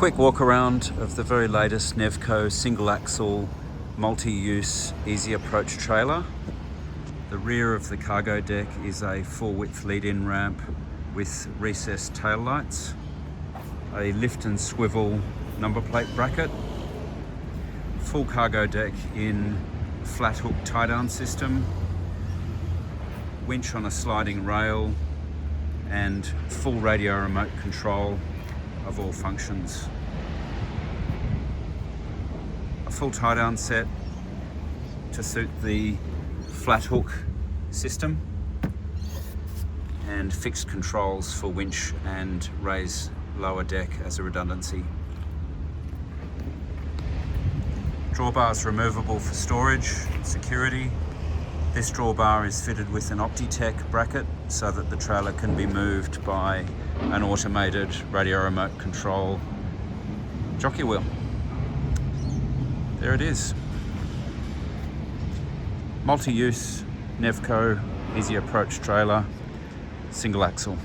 Quick walk around of the very latest NEVCO single axle multi-use Ezy Approach trailer. The rear of the cargo deck is a full width lead-in ramp with recessed tail lights, a lift and swivel number plate bracket, full cargo deck in flat hook tie down system, winch on a sliding rail, and full radio remote control of all functions. A full tie down set to suit the flat hook system, and fixed controls for winch and raise lower deck as a redundancy. Drawbars removable for storage, security. This drawbar is fitted with an Opti-Tech bracket so that the trailer can be moved by an automated radio remote control jockey wheel. There it is. Multi-use NEVCO Ezy Approach trailer, single axle.